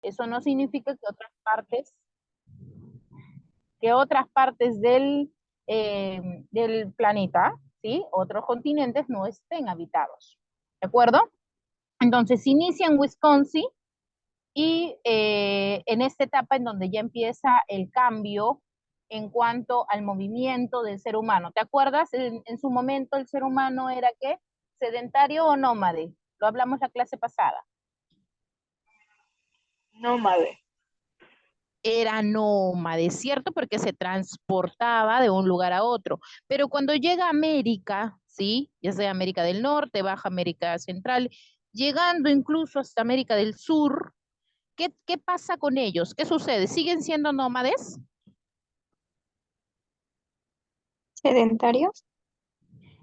Eso no significa que otras partes del planeta, ¿sí? Otros continentes no estén habitados. ¿De acuerdo? Entonces inicia en Wisconsin y en esta etapa en donde ya empieza el cambio en cuanto al movimiento del ser humano. ¿Te acuerdas? En su momento el ser humano era ¿qué? ¿Sedentario o nómade? Lo hablamos la clase pasada. Nómade. Era nómade, ¿cierto? Porque se transportaba de un lugar a otro. Pero cuando llega a América, ¿sí? Ya sea América del Norte, Baja América Central, llegando incluso hasta América del Sur, ¿qué pasa con ellos? ¿Qué sucede? ¿Siguen siendo nómades? ¿Sedentarios?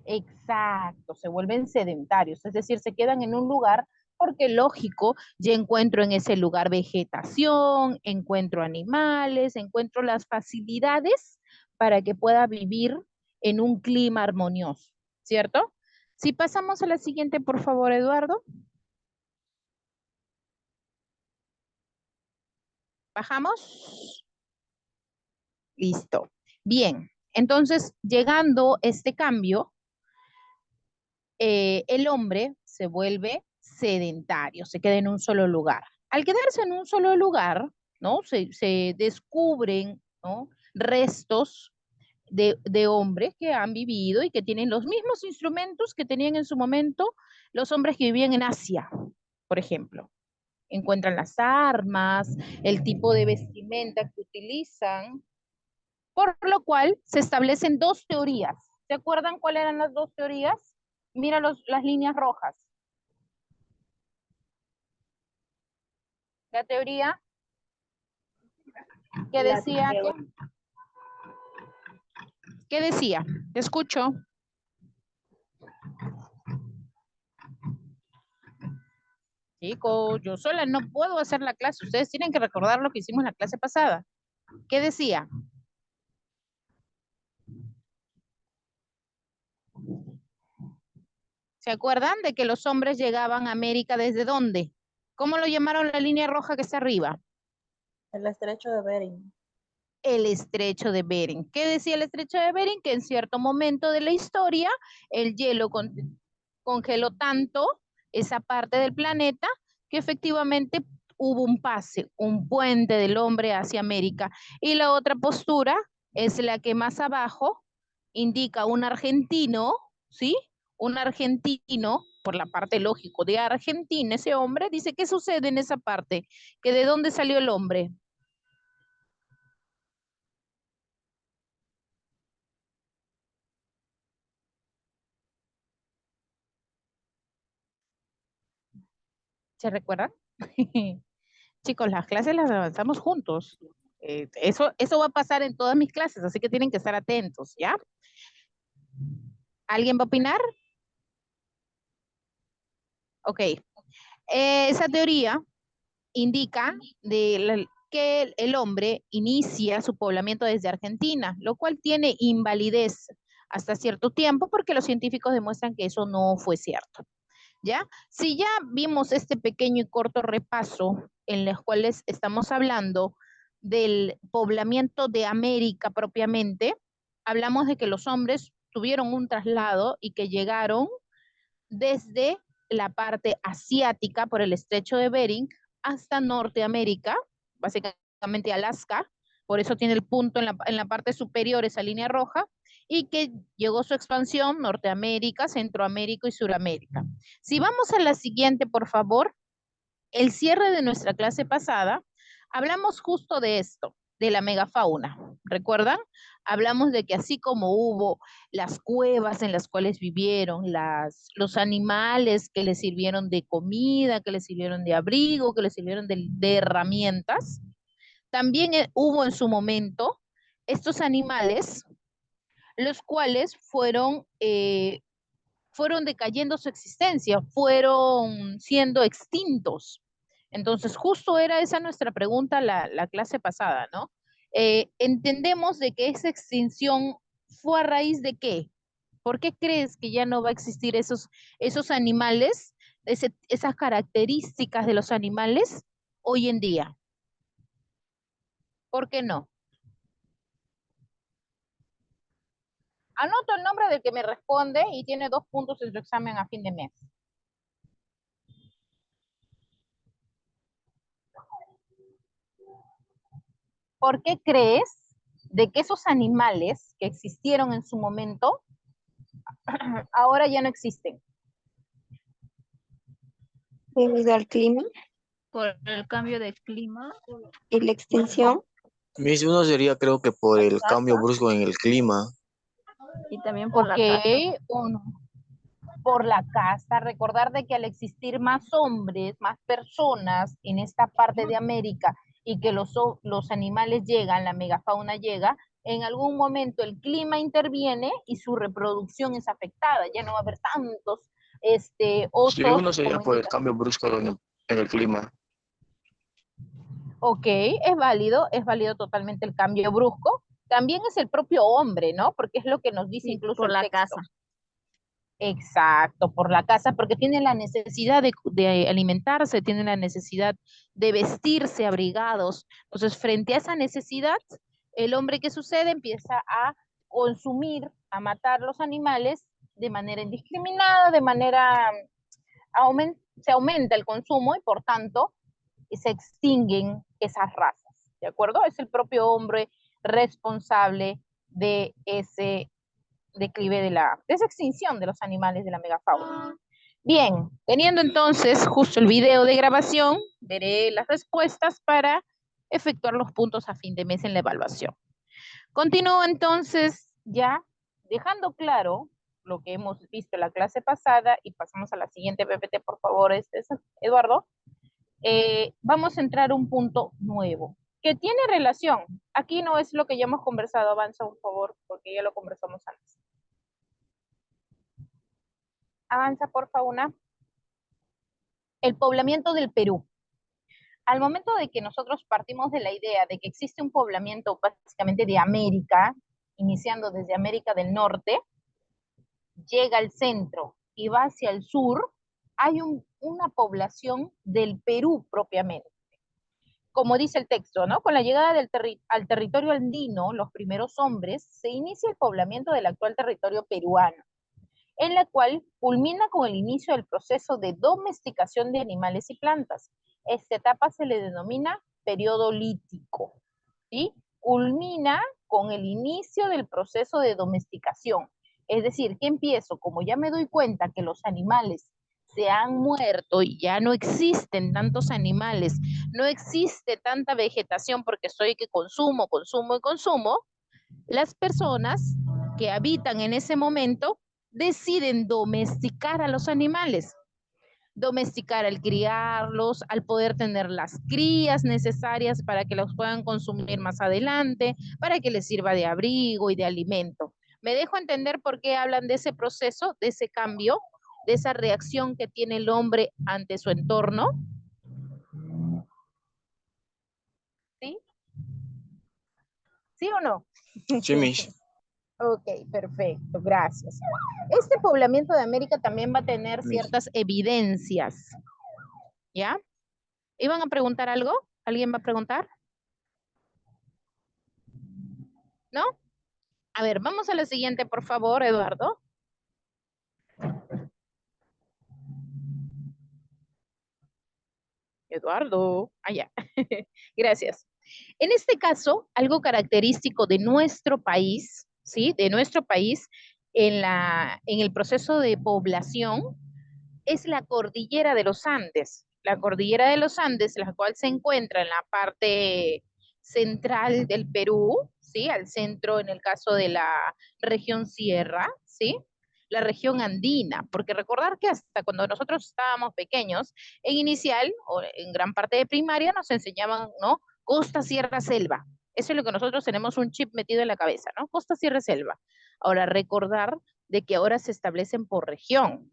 Exacto, se vuelven sedentarios, es decir, se quedan en un lugar porque lógico, ya encuentro en ese lugar vegetación, encuentro animales, encuentro las facilidades para que pueda vivir en un clima armonioso, ¿cierto? Si pasamos a la siguiente, por favor, Eduardo. ¿Bajamos? Listo. Bien, entonces, llegando este cambio, el hombre se vuelve sedentario, se queda en un solo lugar. Al quedarse en un solo lugar, ¿no? Se descubren, ¿no? Restos de hombres que han vivido y que tienen los mismos instrumentos que tenían en su momento los hombres que vivían en Asia, por ejemplo. Encuentran las armas, el tipo de vestimenta que utilizan, por lo cual se establecen dos teorías. ¿Se acuerdan cuáles eran las dos teorías? Mira las líneas rojas. La teoría que decía ¿qué decía? Te escucho. Chicos, yo sola no puedo hacer la clase. Ustedes tienen que recordar lo que hicimos en la clase pasada. ¿Qué decía? ¿Se acuerdan de que los hombres llegaban a América desde dónde? ¿Cómo lo llamaron la línea roja que está arriba? El estrecho de Bering. El estrecho de Bering. ¿Qué decía el estrecho de Bering? Que en cierto momento de la historia el hielo congeló tanto esa parte del planeta que efectivamente hubo un pase, un puente del hombre hacia América. Y la otra postura es la que más abajo indica un argentino, ¿sí? Un argentino, por la parte lógico de Argentina, ese hombre dice, ¿qué sucede en esa parte? ¿Que de dónde salió el hombre? ¿Se recuerdan? Chicos, las clases las avanzamos juntos. Eso va a pasar en todas mis clases, así que tienen que estar atentos, ¿ya? ¿Alguien va a opinar? Ok. Esa teoría indica que el hombre inicia su poblamiento desde Argentina, lo cual tiene invalidez hasta cierto tiempo porque los científicos demuestran que eso no fue cierto. ¿Ya? Si ya vimos este pequeño y corto repaso en los cuales estamos hablando del poblamiento de América propiamente, hablamos de que los hombres tuvieron un traslado y que llegaron desde la parte asiática por el estrecho de Bering hasta Norteamérica, básicamente Alaska, por eso tiene el punto en la parte superior, esa línea roja, y que llegó su expansión Norteamérica, Centroamérica y Suramérica. Si vamos a la siguiente, por favor, el cierre de nuestra clase pasada, hablamos justo de esto, de la megafauna. ¿Recuerdan? Hablamos de que así como hubo las cuevas en las cuales vivieron, los animales que les sirvieron de comida, que les sirvieron de abrigo, que les sirvieron de herramientas, también hubo en su momento estos animales, los cuales fueron decayendo su existencia, fueron siendo extintos. Entonces, justo era esa nuestra pregunta la clase pasada, ¿no? Entendemos de que esa extinción fue a raíz de qué. ¿Por qué crees que ya no va a existir esos animales, esas características de los animales? hoy en día? ¿Por qué no? Anoto el nombre del que me responde y tiene 2 puntos en su examen a fin de mes. ¿Por qué crees de que esos animales que existieron en su momento ahora ya no existen? Debido al clima Por el cambio de clima. y la extinción. Mis uno sería creo que por el cambio brusco en el clima. Y también por la caza. Uno, por la caza. Recordar de que al existir más hombres, más personas en esta parte de América y que los animales llegan, la megafauna llega, en algún momento el clima interviene y su reproducción es afectada. Ya no va a haber tantos osos. Sí, uno sería como por el indica. cambio brusco en el clima. Ok, es válido totalmente el cambio brusco. También es el propio hombre, ¿no? Porque es lo que nos dice Sí, incluso por el la texto. caza. Exacto, por la caza, porque tiene la necesidad de alimentarse, tiene la necesidad de vestirse abrigados. Entonces, frente a esa necesidad, el hombre, ¿qué sucede? Empieza a consumir, a matar los animales de manera indiscriminada, de manera, se aumenta el consumo y por tanto se extinguen esas razas, ¿de acuerdo? Es el propio hombre responsable de ese declive de esa extinción de los animales de la megafauna. Bien, teniendo entonces justo el video de grabación, veré las respuestas para efectuar los puntos a fin de mes en la evaluación. Continúo entonces ya dejando claro lo que hemos visto en la clase pasada y pasamos a la siguiente PPT, por favor, Eduardo. Vamos a entrar a un punto nuevo que tiene relación. Aquí no es lo que ya hemos conversado, avanza por favor, porque ya lo conversamos antes. Avanza, por favor, el poblamiento del Perú. Al momento de que nosotros partimos de la idea de que existe un poblamiento básicamente de América, iniciando desde América del Norte, llega al centro y va hacia el sur, hay una población del Perú propiamente. Como dice el texto, ¿no? Con la llegada al territorio andino, los primeros hombres, se inicia el poblamiento del actual territorio peruano, en la cual culmina con el inicio del proceso de domesticación de animales y plantas. Esta etapa se le denomina periodo lítico, ¿sí? Culmina con el inicio del proceso de domesticación. Es decir, que empiezo, como ya me doy cuenta que los animales se han muerto y ya no existen tantos animales, no existe tanta vegetación porque soy que consumo, las personas que habitan en ese momento deciden domesticar a los animales. Domesticar al criarlos, al poder tener las crías necesarias para que los puedan consumir más adelante, para que les sirva de abrigo y de alimento. ¿Me dejo entender por qué hablan de ese proceso, de ese cambio, de esa reacción que tiene el hombre ante su entorno? ¿Sí? ¿Sí o no? Sí, Mish. Ok, perfecto, gracias. Este poblamiento de América también va a tener ciertas evidencias, ¿ya? ¿Iban a preguntar algo? ¿Alguien va a preguntar? ¿No? A ver, vamos a la siguiente, por favor, Eduardo. Eduardo, allá. Gracias. En este caso, algo característico de nuestro país, ¿sí? De nuestro país en el proceso de población es la cordillera de los Andes. La cordillera de los Andes, la cual se encuentra en la parte central del Perú, ¿sí? Al centro, en el caso de la región sierra, ¿sí? La región andina, porque recordar que hasta cuando nosotros estábamos pequeños, en inicial o en gran parte de primaria nos enseñaban, ¿no? Costa, sierra, selva. Eso es lo que nosotros tenemos un chip metido en la cabeza, ¿no? Costa, sierra, selva. Ahora, recordar de que ahora se establecen por región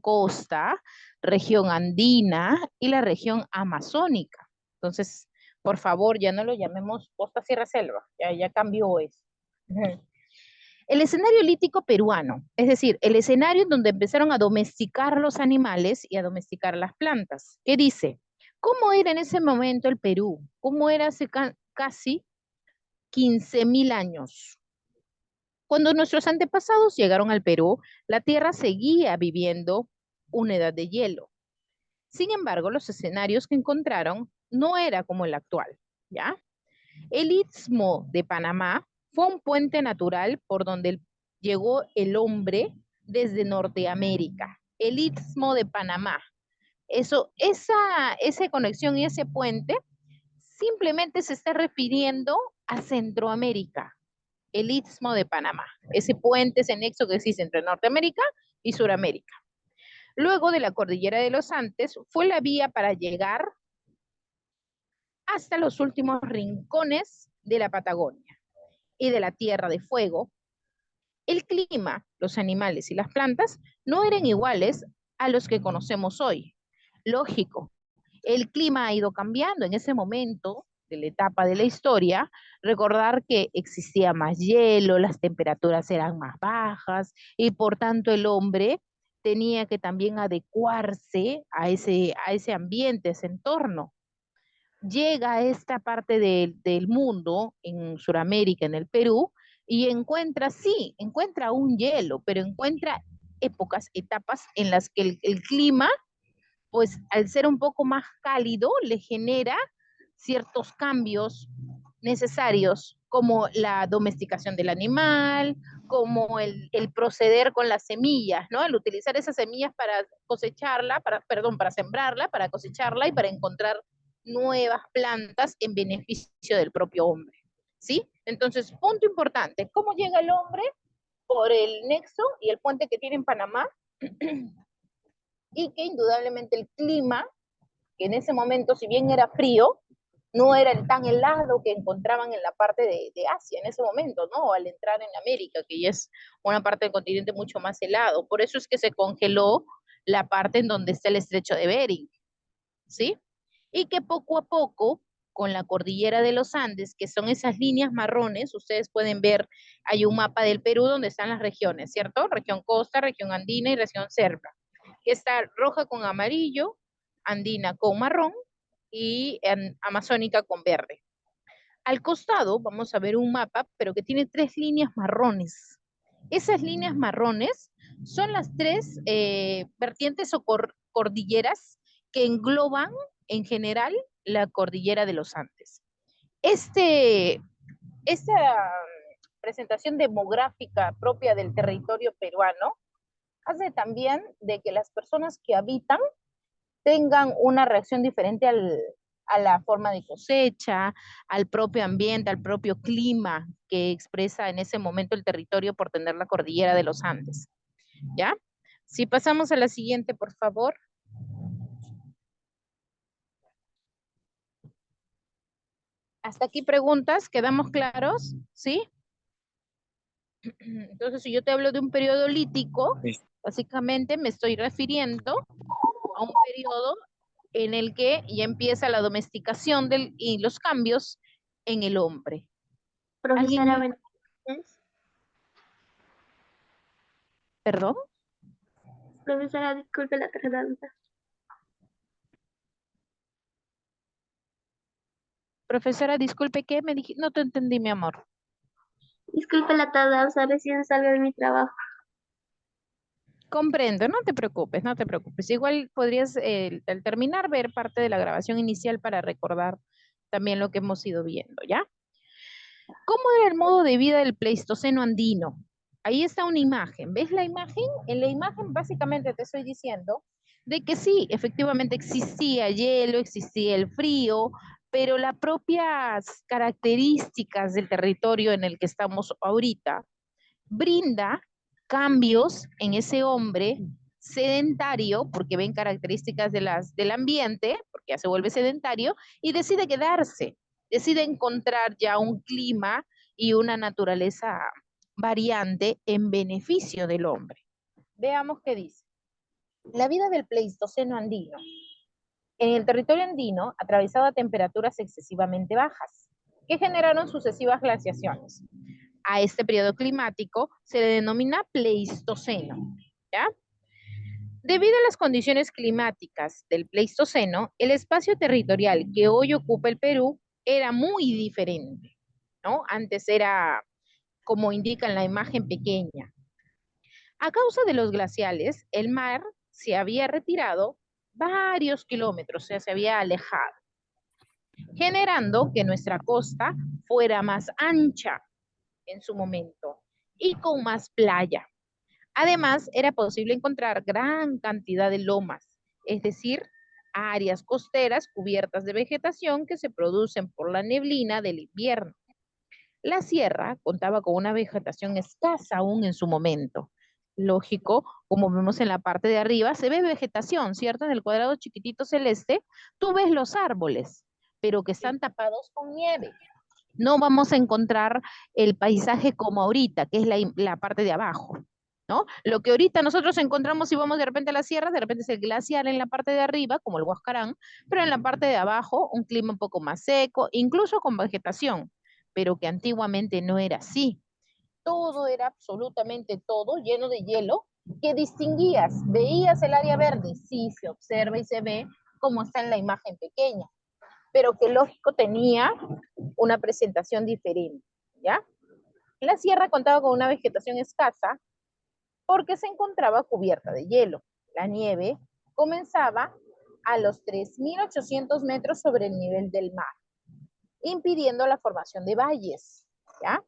costa, región andina y la región amazónica. Entonces, por favor, ya no lo llamemos costa, sierra, selva, ya cambió eso. El escenario lítico peruano, es decir, el escenario en donde empezaron a domesticar los animales y a domesticar las plantas. ¿Qué dice? ¿Cómo era en ese momento el Perú? ¿Cómo era hace casi 15.000 años? Cuando nuestros antepasados llegaron al Perú, la Tierra seguía viviendo una edad de hielo. Sin embargo, los escenarios que encontraron no era como el actual, ¿ya? El Istmo de Panamá fue un puente natural por donde llegó el hombre desde Norteamérica. El Istmo de Panamá. Esa conexión y ese puente simplemente se está refiriendo a Centroamérica, el Istmo de Panamá, ese puente, ese nexo que existe entre Norteamérica y Suramérica. Luego de la cordillera de los Andes, fue la vía para llegar hasta los últimos rincones de la Patagonia y de la Tierra de Fuego. El clima, los animales y las plantas no eran iguales a los que conocemos hoy. Lógico, el clima ha ido cambiando en ese momento de la etapa de la historia. Recordar que existía más hielo, las temperaturas eran más bajas y por tanto el hombre tenía que también adecuarse a ese ambiente, a ese entorno. Llega a esta parte del mundo, en Sudamérica, en el Perú, y encuentra un hielo, pero encuentra etapas en las que el clima, pues al ser un poco más cálido, le genera ciertos cambios necesarios, como la domesticación del animal, como el proceder con las semillas, ¿no? El utilizar esas semillas para cosecharla, para sembrarla, para cosecharla y para encontrar nuevas plantas en beneficio del propio hombre, ¿sí? Entonces, punto importante, ¿cómo llega el hombre? Por el nexo y el puente que tiene en Panamá, y que indudablemente el clima, que en ese momento, si bien era frío, no era el tan helado que encontraban en la parte de Asia en ese momento, ¿no? Al entrar en América, que ya es una parte del continente mucho más helado. Por eso es que se congeló la parte en donde está el estrecho de Bering, ¿sí? Y que poco a poco, con la cordillera de los Andes, que son esas líneas marrones, ustedes pueden ver, hay un mapa del Perú donde están las regiones, ¿cierto? Región costa, región andina y región selva, que está roja con amarillo, andina con marrón y amazónica con verde. Al costado vamos a ver un mapa, pero que tiene 3 líneas marrones. Esas líneas marrones son las 3 vertientes o cordilleras que engloban en general la cordillera de los Andes. Esta presentación demográfica propia del territorio peruano hace también de que las personas que habitan tengan una reacción diferente a la forma de cosecha, al propio ambiente, al propio clima que expresa en ese momento el territorio por tener la cordillera de los Andes. ¿Ya? Si pasamos a la siguiente, por favor. Hasta aquí preguntas, ¿quedamos claros? ¿Sí? Entonces, si yo te hablo de un periodo lítico, básicamente me estoy refiriendo a un periodo en el que ya empieza la domesticación y los cambios en el hombre. Profesora, ¿Perdón? profesora, disculpe la tardanza. Profesora, disculpe, ¿qué me dijiste? No te entendí, mi amor. Disculpe la tardanza, recién salgo de mi trabajo. Comprendo, no te preocupes, no te preocupes. Igual podrías, al terminar, ver parte de la grabación inicial para recordar también lo que hemos ido viendo, ¿ya? ¿Cómo era el modo de vida del Pleistoceno andino? Ahí está una imagen. ¿Ves la imagen? En la imagen básicamente te estoy diciendo de que sí, efectivamente existía hielo, existía el frío, pero las propias características del territorio en el que estamos ahorita brinda cambios en ese hombre sedentario, porque ven características del ambiente, porque ya se vuelve sedentario, y decide quedarse, decide encontrar ya un clima y una naturaleza variante en beneficio del hombre. Veamos qué dice. La vida del Pleistoceno andino. En el territorio andino atravesaba temperaturas excesivamente bajas, que generaron sucesivas glaciaciones. A este periodo climático se le denomina Pleistoceno, ¿ya? Debido a las condiciones climáticas del Pleistoceno, el espacio territorial que hoy ocupa el Perú era muy diferente, ¿no? Antes era, como indica en la imagen, pequeña. A causa de los glaciales, el mar se había retirado varios kilómetros, o sea, se había alejado, generando que nuestra costa fuera más ancha en su momento y con más playa. Además, era posible encontrar gran cantidad de lomas, es decir, áreas costeras cubiertas de vegetación que se producen por la neblina del invierno. La sierra contaba con una vegetación escasa aún en su momento. Lógico, como vemos en la parte de arriba, se ve vegetación, ¿cierto? En el cuadrado chiquitito celeste, tú ves los árboles, pero que están tapados con nieve. No vamos a encontrar el paisaje como ahorita, que es la parte de abajo, ¿no? Lo que ahorita nosotros encontramos si vamos de repente a la sierra, de repente es el glaciar en la parte de arriba, como el Huascarán, pero en la parte de abajo un clima un poco más seco, incluso con vegetación, pero que antiguamente no era así. Todo era absolutamente todo lleno de hielo que distinguías, veías el área verde, sí, se observa y se ve como está en la imagen pequeña, pero que lógico tenía una presentación diferente, ¿ya? La sierra contaba con una vegetación escasa porque se encontraba cubierta de hielo. La nieve comenzaba a los 3.800 metros sobre el nivel del mar, impidiendo la formación de valles, ¿ya?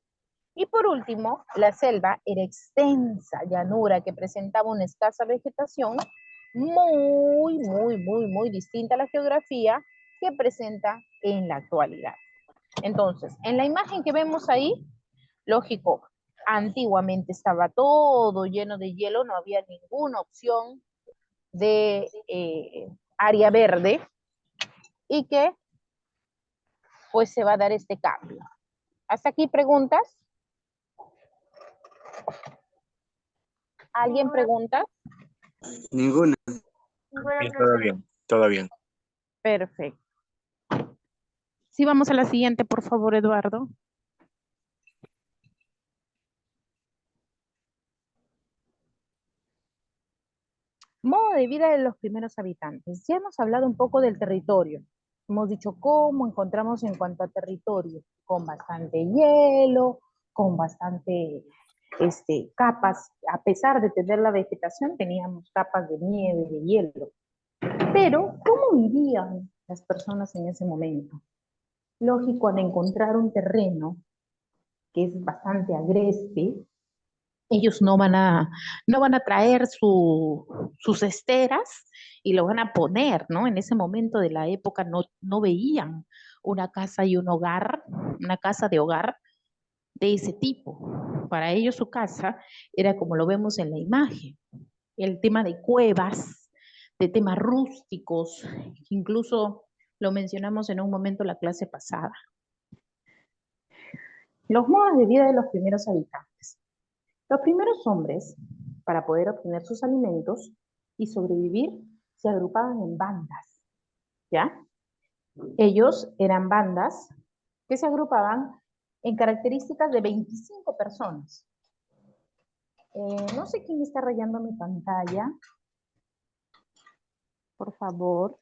Y por último, la selva era extensa llanura que presentaba una escasa vegetación muy distinta a la geografía que presenta en la actualidad. Entonces, en la imagen que vemos ahí, lógico, antiguamente estaba todo lleno de hielo, no había ninguna opción de área verde y que pues se va a dar este cambio. ¿Hasta aquí preguntas? ¿Alguien pregunta? Ninguna. Ninguna Todo pregunta. bien, todo bien. Perfecto. Sí, vamos a la siguiente, por favor, Eduardo. Modo de vida de los primeros habitantes. Ya hemos hablado un poco del territorio. Hemos dicho cómo encontramos en cuanto a territorio, con bastante hielo, con bastante capas. A pesar de tener la vegetación, teníamos capas de nieve, de hielo. Pero, ¿cómo vivían las personas en ese momento? Lógico, al encontrar un terreno que es bastante agreste, ellos no van a traer sus esteras y lo van a poner, ¿no? En ese momento de la época no veían una casa y un hogar, una casa de hogar de ese tipo. Para ellos su casa era como lo vemos en la imagen, el tema de cuevas, de temas rústicos, incluso lo mencionamos en un momento la clase pasada. Los modos de vida de los primeros habitantes. Los primeros hombres, para poder obtener sus alimentos y sobrevivir, se agrupaban en bandas, ¿ya? Ellos eran bandas que se agrupaban en características de 25 personas. No sé quién está rayando mi pantalla. Por favor.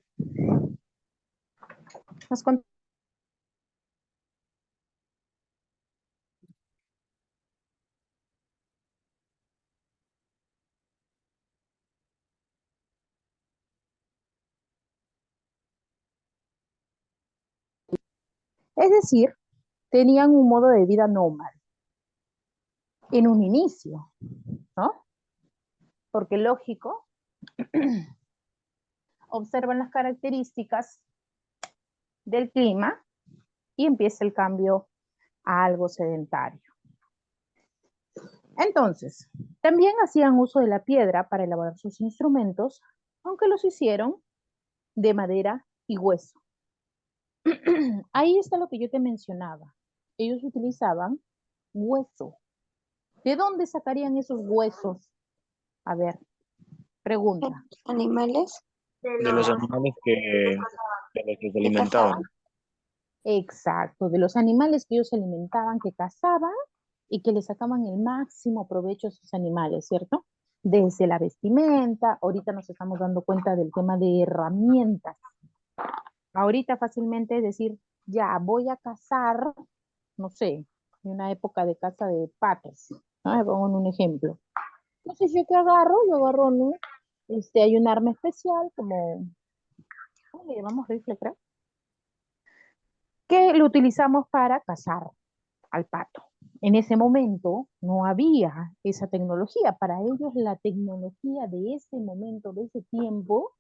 Es decir, tenían un modo de vida nómada en un inicio, ¿no? Porque lógico, observan las características del clima y empieza el cambio a algo sedentario. Entonces, también hacían uso de la piedra para elaborar sus instrumentos, aunque los hicieron de madera y hueso. Ahí está lo que yo te mencionaba. Ellos utilizaban hueso. ¿De dónde sacarían esos huesos? A ver, pregunta. ¿Animales? De los animales de los que se alimentaban. Exacto, de los animales que ellos se alimentaban, que cazaban y que le sacaban el máximo provecho a sus animales, ¿cierto? desde la vestimenta. Ahorita nos estamos dando cuenta del tema de herramientas. Ahorita fácilmente decir, ya voy a cazar, no sé, en una época de caza de patos, ¿no? Me pongo en un ejemplo. Entonces, ¿yo qué agarro? Yo agarro, ¿no? Hay un arma especial como, ¿cómo le llamamos? Rifle, creo, que lo utilizamos para cazar al pato. En ese momento no había esa tecnología. Para ellos la tecnología de ese momento, de ese tiempo,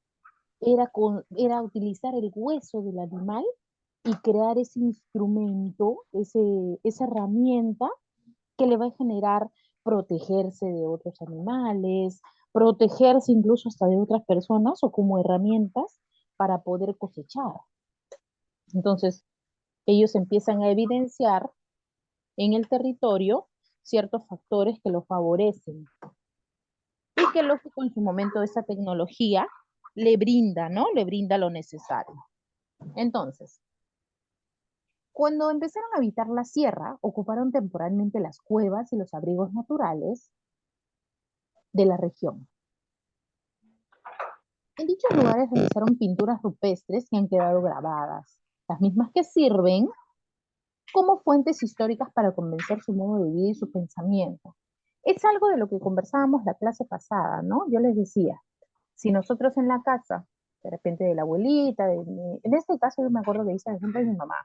era utilizar el hueso del animal y crear ese instrumento, esa herramienta que le va a generar protegerse de otros animales, protegerse incluso hasta de otras personas o como herramientas para poder cosechar. Entonces, ellos empiezan a evidenciar en el territorio ciertos factores que lo favorecen y que lógico en su momento esa tecnología le brinda, ¿no? Le brinda lo necesario. Entonces, cuando empezaron a habitar la sierra, ocuparon temporalmente las cuevas y los abrigos naturales de la región. En dichos lugares realizaron pinturas rupestres que han quedado grabadas, las mismas que sirven como fuentes históricas para convencer su modo de vida y su pensamiento. Es algo de lo que conversábamos la clase pasada, ¿no? Yo les decía, si nosotros en la casa, de repente de la abuelita, en este caso yo me acuerdo de ese ejemplo de mi mamá.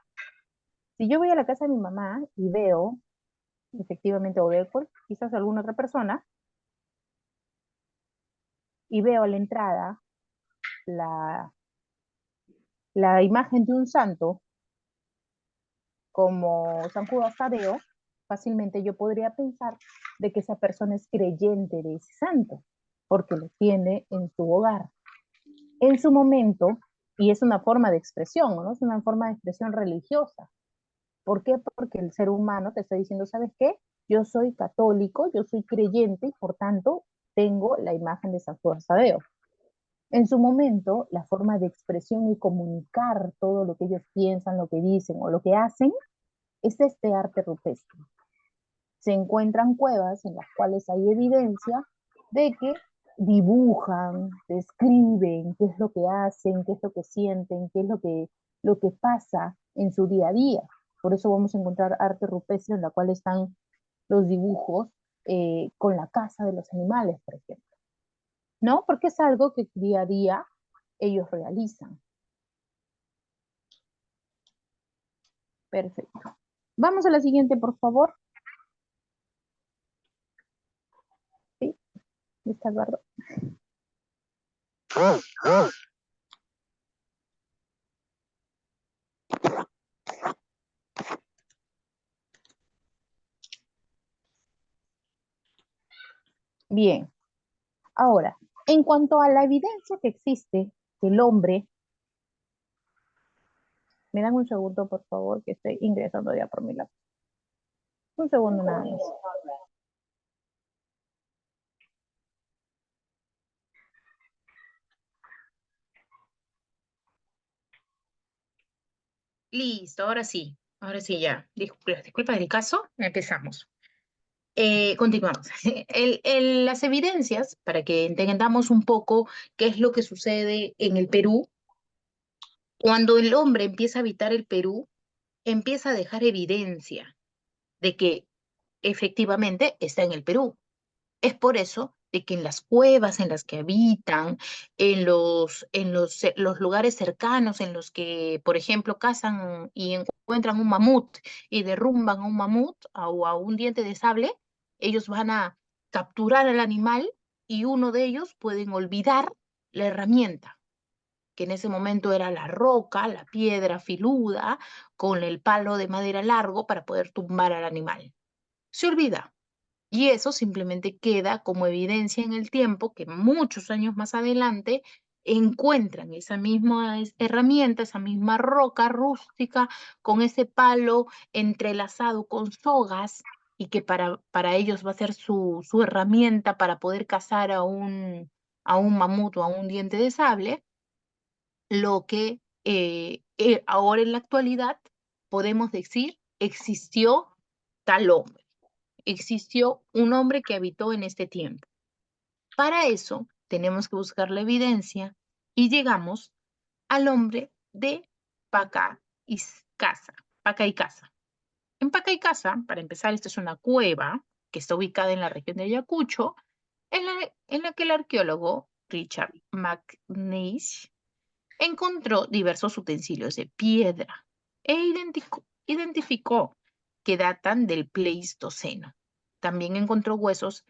Si yo voy a la casa de mi mamá y veo, efectivamente, o veo quizás alguna otra persona, y veo a la entrada la, la imagen de un santo, como San Judas Tadeo, fácilmente yo podría pensar de que esa persona es creyente de ese santo, porque lo tiene en su hogar. En su momento, y es una forma de expresión, ¿no? Es una forma de expresión religiosa. ¿Por qué? Porque el ser humano te está diciendo, ¿sabes qué? Yo soy católico, yo soy creyente y por tanto tengo la imagen de San Judas Tadeo. En su momento, la forma de expresión y comunicar todo lo que ellos piensan, lo que dicen o lo que hacen, es este arte rupestre. Se encuentran cuevas en las cuales hay evidencia de que dibujan, describen qué es lo que hacen, qué es lo que sienten, qué es lo que pasa en su día a día. Por eso vamos a encontrar arte rupestre en la cual están los dibujos con la caza de los animales, por ejemplo. ¿No? Porque es algo que día a día ellos realizan. Perfecto. Vamos a la siguiente, por favor. Sí, está Eduardo. Bien. Ahora, en cuanto a la evidencia que existe que el hombre, me dan un segundo, por favor, que estoy ingresando ya por mi lado. Un segundo nada más. Listo, ahora sí ya. Disculpa del caso, empezamos. Continuamos. Las evidencias, para que entendamos un poco qué es lo que sucede en el Perú, cuando el hombre empieza a habitar el Perú, empieza a dejar evidencia de que efectivamente está en el Perú. Es por eso de que en las cuevas en las que habitan, los lugares cercanos en los que, por ejemplo, cazan y encuentran un mamut y derrumban a un mamut o a un diente de sable, ellos van a capturar al animal y uno de ellos pueden olvidar la herramienta, que en ese momento era la roca, la piedra filuda, con el palo de madera largo para poder tumbar al animal. Se olvida. Y eso simplemente queda como evidencia en el tiempo que muchos años más adelante encuentran esa misma herramienta, esa misma roca rústica con ese palo entrelazado con sogas y que para ellos va a ser su herramienta para poder cazar a un mamut o a un diente de sable, lo que ahora en la actualidad podemos decir existió tal hombre. Existió un hombre que habitó en este tiempo. Para eso tenemos que buscar la evidencia y llegamos al hombre de Paca y Casa. Paca y Casa. En Paca y Casa, para empezar, esta es una cueva que está ubicada en la región de Ayacucho, en la que el arqueólogo Richard McNeish encontró diversos utensilios de piedra e identificó que datan del Pleistoceno. También encontró huesos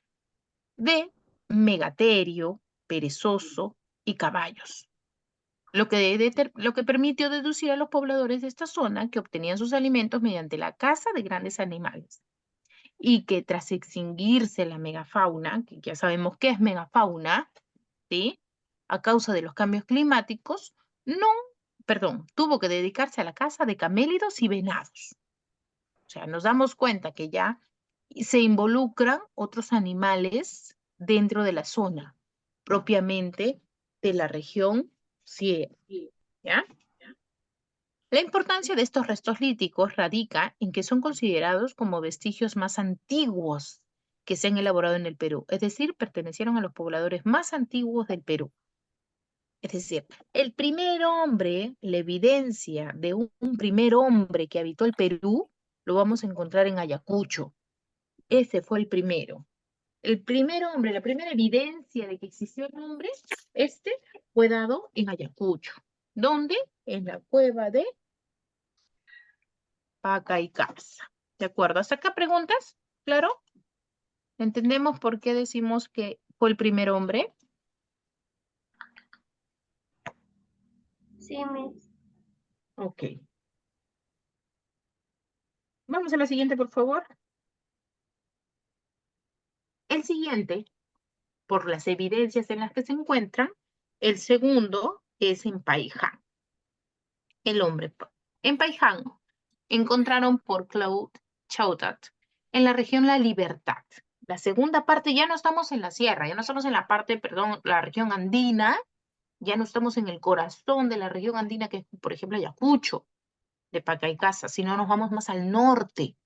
de megaterio, perezoso y caballos, lo que permitió deducir a los pobladores de esta zona que obtenían sus alimentos mediante la caza de grandes animales y que tras extinguirse la megafauna, que ya sabemos qué es megafauna, ¿sí? A causa de los cambios climáticos, tuvo que dedicarse a la caza de camélidos y venados. O sea, nos damos cuenta que ya se involucran otros animales dentro de la zona, propiamente de la región sierra, ¿ya? La importancia de estos restos líticos radica en que son considerados como vestigios más antiguos que se han elaborado en el Perú, es decir, pertenecieron a los pobladores más antiguos del Perú. Es decir, el primer hombre, la evidencia de un primer hombre que habitó el Perú, lo vamos a encontrar en Ayacucho. Ese fue el primero. El primer hombre, la primera evidencia de que existió el hombre, fue dado en Ayacucho. ¿Dónde? En la cueva de Paca y Casa. ¿De acuerdo? ¿Hasta acá preguntas? ¿Claro? ¿Entendemos por qué decimos que fue el primer hombre? Sí, Miss. Ok. Vamos a la siguiente, por favor. El siguiente, por las evidencias en las que se encuentran, el segundo es en Paiján. El hombre. En Paiján encontraron por Claude Chaudat en la región La Libertad. La segunda parte, ya no estamos en la sierra, ya no estamos en la parte, perdón, la región andina, ya no estamos en el corazón de la región andina, que es, por ejemplo, Ayacucho, de Paca y Casa, sino nos vamos más al norte,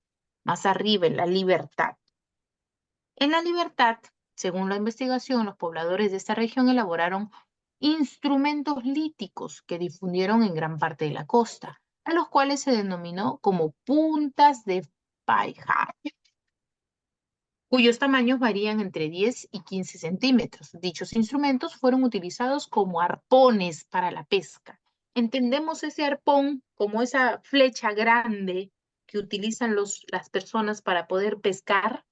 más arriba, en La Libertad. En La Libertad, según la investigación, los pobladores de esta región elaboraron instrumentos líticos que difundieron en gran parte de la costa, a los cuales se denominó como puntas de Paiján, cuyos tamaños varían entre 10 y 15 centímetros. Dichos instrumentos fueron utilizados como arpones para la pesca. Entendemos ese arpón como esa flecha grande que utilizan las personas para poder pescar.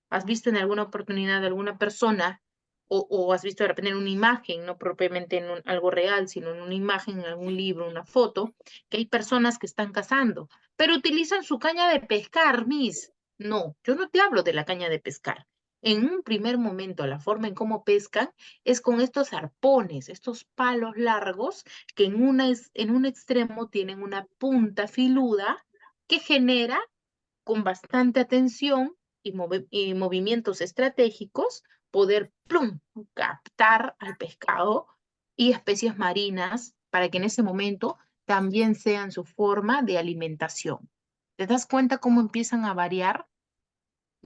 ¿Has visto en alguna oportunidad de alguna persona o has visto de repente en una imagen, no propiamente en algo real, sino en una imagen, en algún libro, una foto, que hay personas que están cazando, pero utilizan su caña de pescar, Miss? No, yo no te hablo de la caña de pescar. En un primer momento, la forma en cómo pescan es con estos arpones, estos palos largos que en un extremo tienen una punta filuda que genera con bastante atención y movimientos estratégicos poder plum, captar al pescado y especies marinas para que en ese momento también sean su forma de alimentación. ¿Te das cuenta cómo empiezan a variar?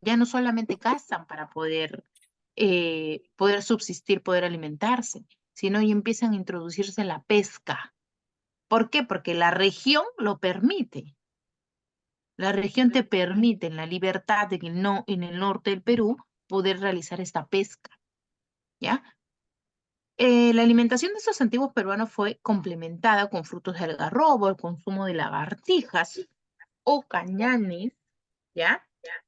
Ya no solamente cazan para poder subsistir, poder alimentarse, sino ya empiezan a introducirse en la pesca. ¿Por qué? Porque la región lo permite. La región te permite en La Libertad, en el norte del Perú, poder realizar esta pesca, ¿ya? La alimentación de estos antiguos peruanos fue complementada con frutos de algarrobo, el consumo de lagartijas o cañanes, ¿ya?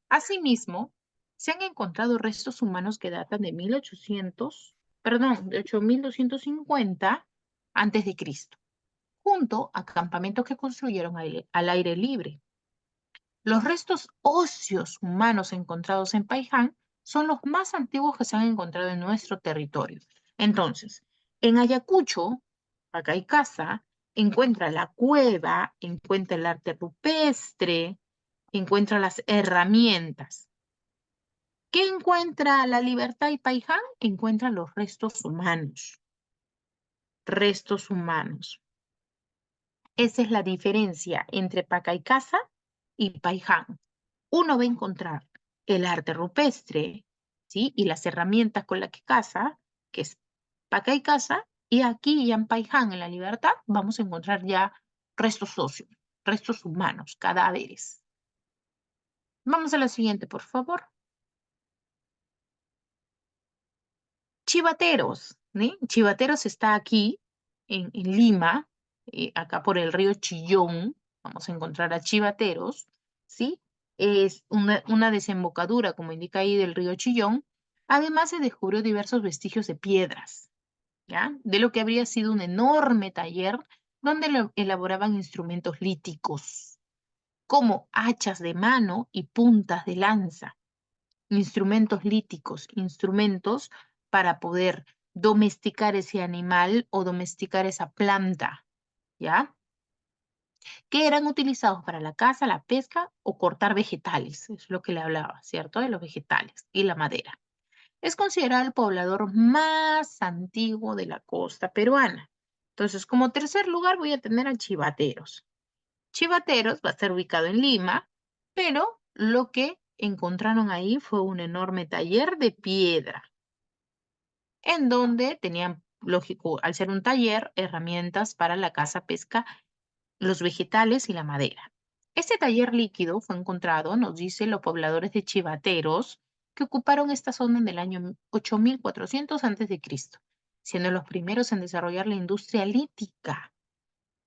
Asimismo, se han encontrado restos humanos que datan de 8.250 antes de Cristo, junto a campamentos que construyeron al aire libre. Los restos óseos humanos encontrados en Paiján son los más antiguos que se han encontrado en nuestro territorio. Entonces, en Ayacucho, Paca y Casa, encuentra la cueva, encuentra el arte rupestre, encuentra las herramientas. ¿Qué encuentra La Libertad y Paiján? Encuentra los restos humanos. Restos humanos. Esa es la diferencia entre Paca y Casa y Paiján. Uno va a encontrar el arte rupestre, ¿sí? Y las herramientas con las que caza, que es Paca y Caza, y aquí en Paiján, en La Libertad, vamos a encontrar ya restos óseos, restos humanos, cadáveres. Vamos a la siguiente, por favor. Chivateros, ¿sí? Chivateros está aquí, en Lima, acá por el río Chillón, vamos a encontrar a Chivateros, ¿sí? Es una desembocadura, como indica ahí, del río Chillón. Además, se descubrió diversos vestigios de piedras, ¿ya? De lo que habría sido un enorme taller donde elaboraban instrumentos líticos, como hachas de mano y puntas de lanza. Instrumentos líticos, instrumentos para poder domesticar ese animal o domesticar esa planta, ¿ya? Que eran utilizados para la caza, la pesca o cortar vegetales. Es lo que le hablaba, ¿cierto? De los vegetales y la madera. Es considerado el poblador más antiguo de la costa peruana. Entonces, como tercer lugar voy a tener a Chivateros. Chivateros va a estar ubicado en Lima, pero lo que encontraron ahí fue un enorme taller de piedra, en donde tenían, lógico, al ser un taller, herramientas para la caza, pesca, los vegetales y la madera. Este taller líquido fue encontrado, nos dicen los pobladores de Chivateros, que ocuparon esta zona en el año 8400 a.C., siendo los primeros en desarrollar la industria lítica.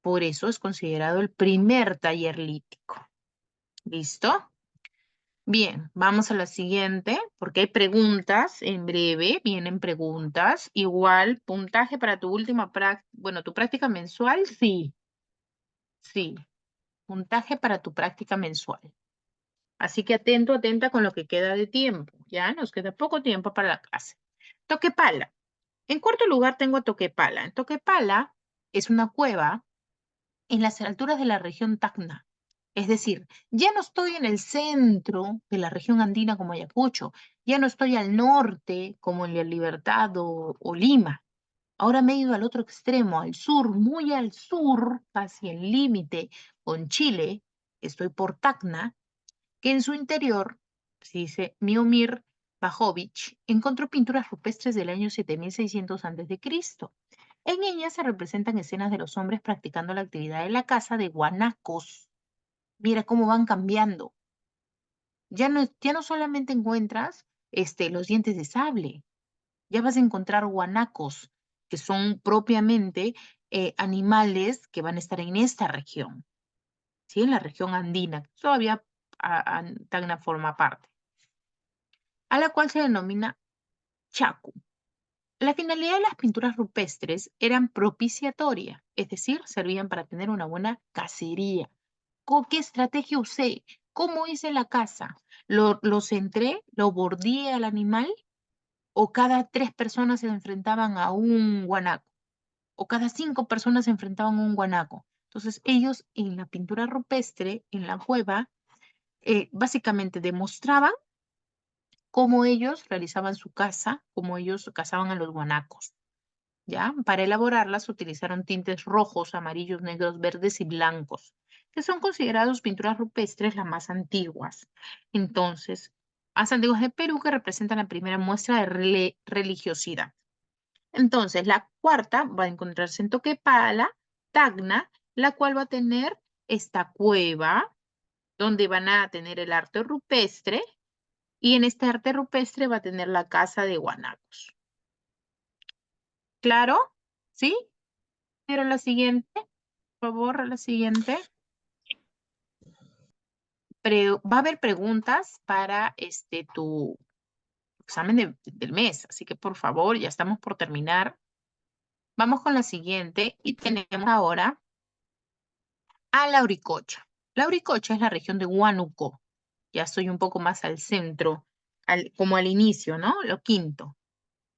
Por eso es considerado el primer taller lítico. ¿Listo? Bien, vamos a la siguiente, porque hay preguntas en breve, vienen preguntas. Igual, puntaje para tu última práctica, bueno, tu práctica mensual, sí. Sí, puntaje para tu práctica mensual. Así que atento, atenta con lo que queda de tiempo. Ya nos queda poco tiempo para la clase. Toquepala. En cuarto lugar tengo a Toquepala. En Toquepala es una cueva en las alturas de la región Tacna. Es decir, ya no estoy en el centro de la región andina como Ayacucho, ya no estoy al norte como en La Libertad o Lima. Ahora me he ido al otro extremo, al sur, muy al sur, casi el límite con Chile. Estoy por Tacna, que en su interior, se dice Miomir Bajovich, encontró pinturas rupestres del año 7600 a.C. En ellas se representan escenas de los hombres practicando la actividad de la caza de guanacos. Mira cómo van cambiando. Ya no solamente encuentras los dientes de sable, ya vas a encontrar guanacos, que son propiamente animales que van a estar en esta región, ¿sí? En la región andina, que todavía Tacna forma parte, a la cual se denomina Chaco. La finalidad de las pinturas rupestres eran propiciatoria, es decir, servían para tener una buena cacería. ¿Con qué estrategia usé? ¿Cómo hice la caza? ¿Lo centré? ¿Lo bordeé al animal? ¿O cada 3 personas se enfrentaban a un guanaco? ¿O cada 5 personas se enfrentaban a un guanaco? Entonces ellos en la pintura rupestre, en la cueva, básicamente demostraban cómo ellos realizaban su caza, cómo ellos cazaban a los guanacos. ¿Ya? Para elaborarlas utilizaron tintes rojos, amarillos, negros, verdes y blancos, que son considerados pinturas rupestres las más antiguas. Entonces, más antiguas de Perú, que representan la primera muestra de religiosidad. Entonces, la cuarta va a encontrarse en Toquepala, Tacna, la cual va a tener esta cueva, donde van a tener el arte rupestre, y en este arte rupestre va a tener la caza de guanacos. ¿Claro? ¿Sí? Pero la siguiente, por favor, la siguiente. Va a haber preguntas para tu examen del mes, así que por favor, ya estamos por terminar. Vamos con la siguiente y tenemos ahora a Lauricocha. Lauricocha es la región de Huánuco. Ya estoy un poco más al centro, como al inicio, ¿no? Lo quinto.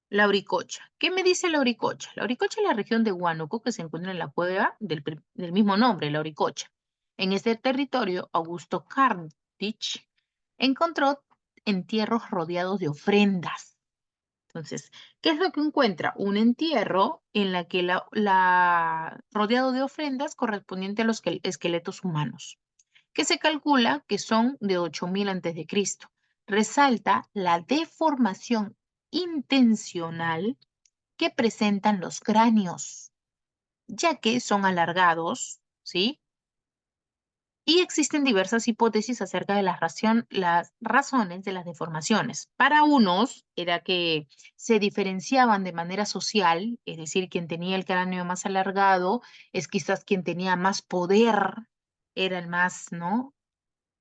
Lauricocha. ¿Qué me dice Lauricocha? Lauricocha es la región de Huánuco que se encuentra en la cueva del mismo nombre, Lauricocha. En este territorio, Augusto Cartich encontró entierros rodeados de ofrendas. Entonces, ¿qué es lo que encuentra? Un entierro en la que rodeado de ofrendas correspondiente a los esqueletos humanos, que se calcula que son de 8000 a.C. resalta la deformación intencional que presentan los cráneos, ya que son alargados, ¿sí? Y existen diversas hipótesis acerca de las razones de las deformaciones. Para unos era que se diferenciaban de manera social, es decir, quien tenía el cráneo más alargado es quizás quien tenía más poder, era el más, ¿no?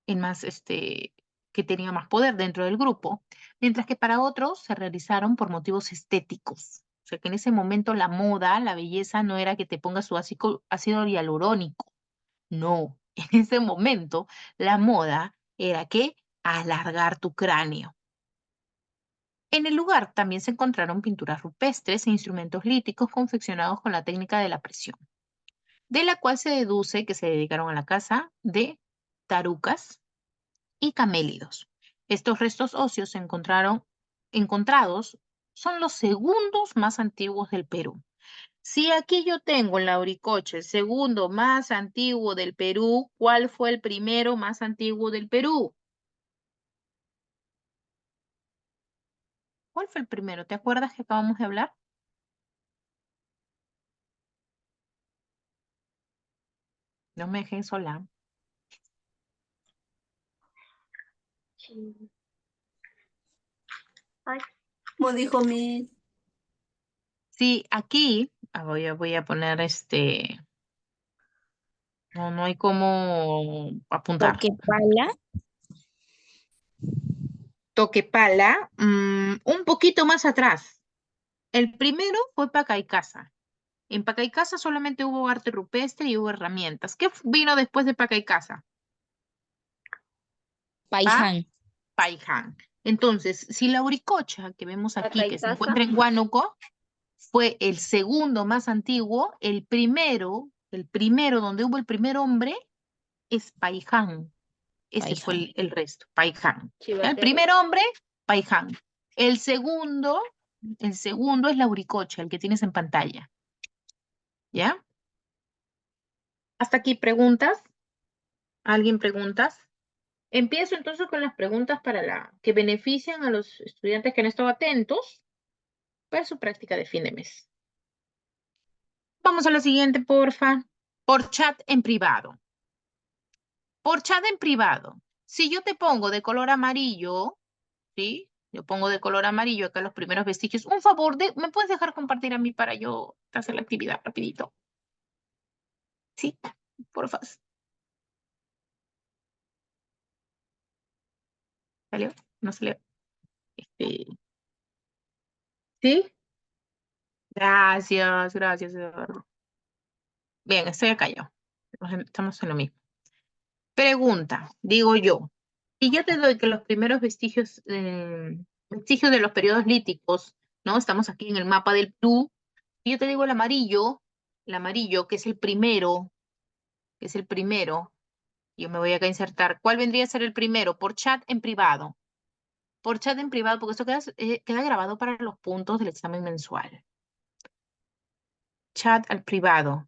El más, que tenía más poder dentro del grupo, mientras que para otros se realizaron por motivos estéticos. O sea, que en ese momento la moda, la belleza, no era que te pongas su ácido hialurónico. No, en ese momento la moda era que alargar tu cráneo. En el lugar también se encontraron pinturas rupestres e instrumentos líticos confeccionados con la técnica de la presión, de la cual se deduce que se dedicaron a la caza de tarucas y camélidos. Estos restos óseos encontrados son los segundos más antiguos del Perú. Si aquí yo tengo el Lauricocha, el segundo más antiguo del Perú, ¿cuál fue el primero más antiguo del Perú? ¿Cuál fue el primero? ¿Te acuerdas que acabamos de hablar? No me dejen sola. Sí. Ay, como dijo mi... Sí, aquí voy a poner no hay cómo apuntar. Toquepala. Toquepala, un poquito más atrás. El primero fue Pacaicasa. En Pacaicasa solamente hubo arte rupestre y hubo herramientas. ¿Qué vino después de Pacaicasa? Paiján. Paiján. Entonces, si la Uricocha que vemos aquí, que se Pacaicasa. encuentra en Huánuco, fue el segundo más antiguo, el primero donde hubo el primer hombre, es Paiján. Ese fue el resto, Paiján. ¿Ya? El Chivatero. primer hombre, Paiján. El segundo es la Uricocha, el que tienes en pantalla. ¿Ya? Hasta aquí preguntas. ¿Alguien preguntas? Empiezo entonces con las preguntas que benefician a los estudiantes que han estado atentos para su práctica de fin de mes. Vamos a la siguiente, porfa. Por chat en privado. Por chat en privado. Si yo te pongo de color amarillo, ¿sí? Yo pongo de color amarillo acá los primeros vestigios. Un favor, ¿me puedes dejar compartir a mí para yo hacer la actividad rapidito? Sí, porfa. ¿Salió? ¿No salió? ¿Sí? Gracias, Eduardo. Bien, estoy acá yo. Estamos en lo mismo. Pregunta, digo yo. Si yo te doy que los primeros vestigios de los periodos líticos, ¿no? Estamos aquí en el mapa del Perú. Y yo te digo el amarillo, que es el primero, yo me voy acá a insertar. ¿Cuál vendría a ser el primero? Por chat en privado. Por chat en privado, porque esto queda grabado para los puntos del examen mensual. Chat al privado.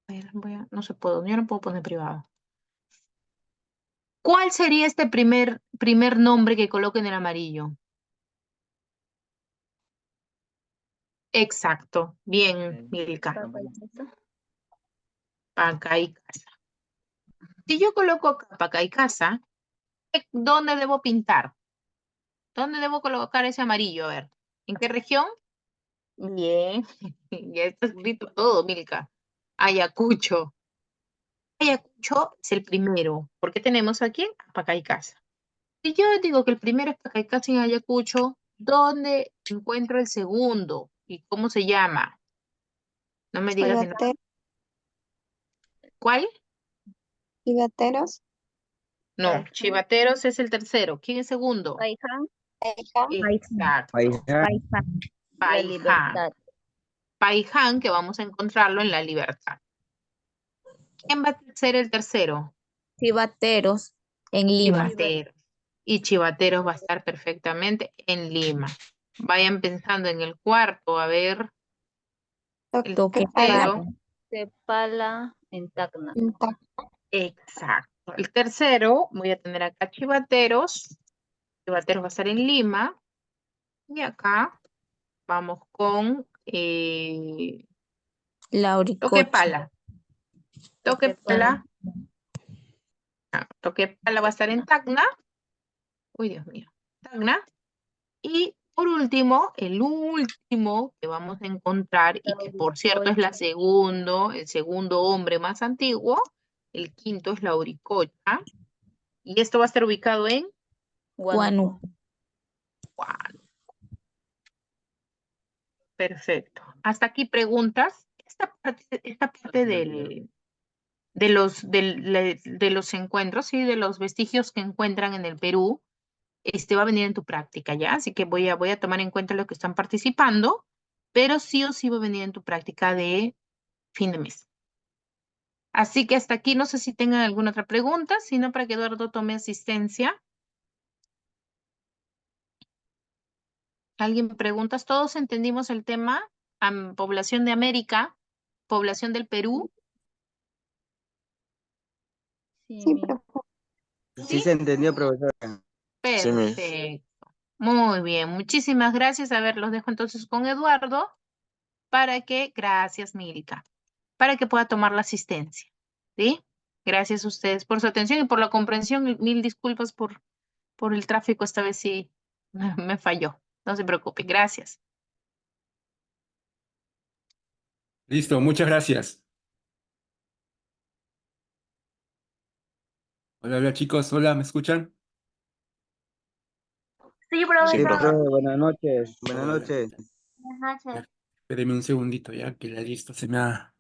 A ver, no se puedo, yo no puedo poner privado. ¿Cuál sería este primer nombre que coloque en el amarillo? Exacto. Bien, Milka. Pacaicasa. Si yo coloco acá Pacaicasa, ¿dónde debo pintar? ¿Dónde debo colocar ese amarillo? A ver, ¿en qué región? Bien, ya está escrito todo, Milka. Ayacucho. Ayacucho es el primero, porque tenemos aquí a Pacaicasa. Si yo digo que el primero es Pacaicasa en Ayacucho, ¿dónde encuentro el segundo? ¿Y cómo se llama? No me digas de nada. ¿Cuál? Chivateros. No, Chivateros es el tercero. ¿Quién es segundo? Paiján. Exacto. Paiján. La Paiján. Libertad. Paiján, que vamos a encontrarlo en La Libertad. ¿Quién va a ser el tercero? Chivateros en Lima. Chivateros. Y Chivateros va a estar perfectamente en Lima. Vayan pensando en el cuarto, a ver. El tercero. Tepala en Tacna. Exacto. El tercero, voy a tener acá Chivateros. Cibateros va a estar en Lima. Y acá vamos con Lauricocha. Toquepala. Toquepala. Toquepala va a estar en Tacna. Uy, Dios mío. Tacna. Y por último, el último que vamos a encontrar, y que por cierto es el segundo hombre más antiguo, el quinto es Lauricocha, y esto va a estar ubicado en Huánuco. Huánuco. Perfecto. Hasta aquí preguntas. Esta parte de los encuentros, ¿sí? De los vestigios que encuentran en el Perú, va a venir en tu práctica, ¿ya? Así que voy a tomar en cuenta lo que están participando, pero sí o sí va a venir en tu práctica de fin de mes. Así que hasta aquí, no sé si tengan alguna otra pregunta, sino para que Eduardo tome asistencia. ¿Alguien preguntas? ¿Todos entendimos el tema? Población de América, población del Perú. Sí, profe. Sí se entendió, profesora. Sí, Perfecto. Muy bien, muchísimas gracias. A ver, los dejo entonces con Eduardo gracias, Milka, para que pueda tomar la asistencia. ¿Sí? Gracias a ustedes por su atención y por la comprensión. Mil disculpas por el tráfico, esta vez sí me falló. No se preocupe, gracias. Listo, muchas gracias. Hola, hola chicos, hola, ¿me escuchan? Sí, Sí, profesor. profe. Buenas noches. Buenas noches. Buenas noches. Espéreme un segundito ya, que la lista se me ha...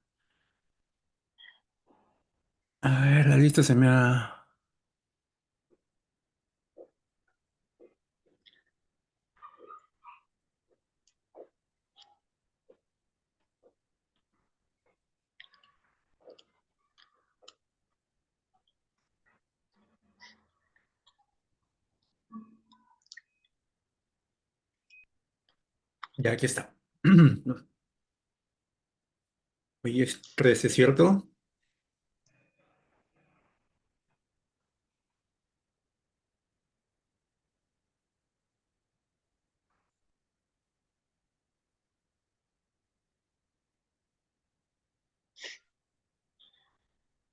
A ver, la lista se me ha... Ya, aquí está. Hoy es 13, ¿cierto?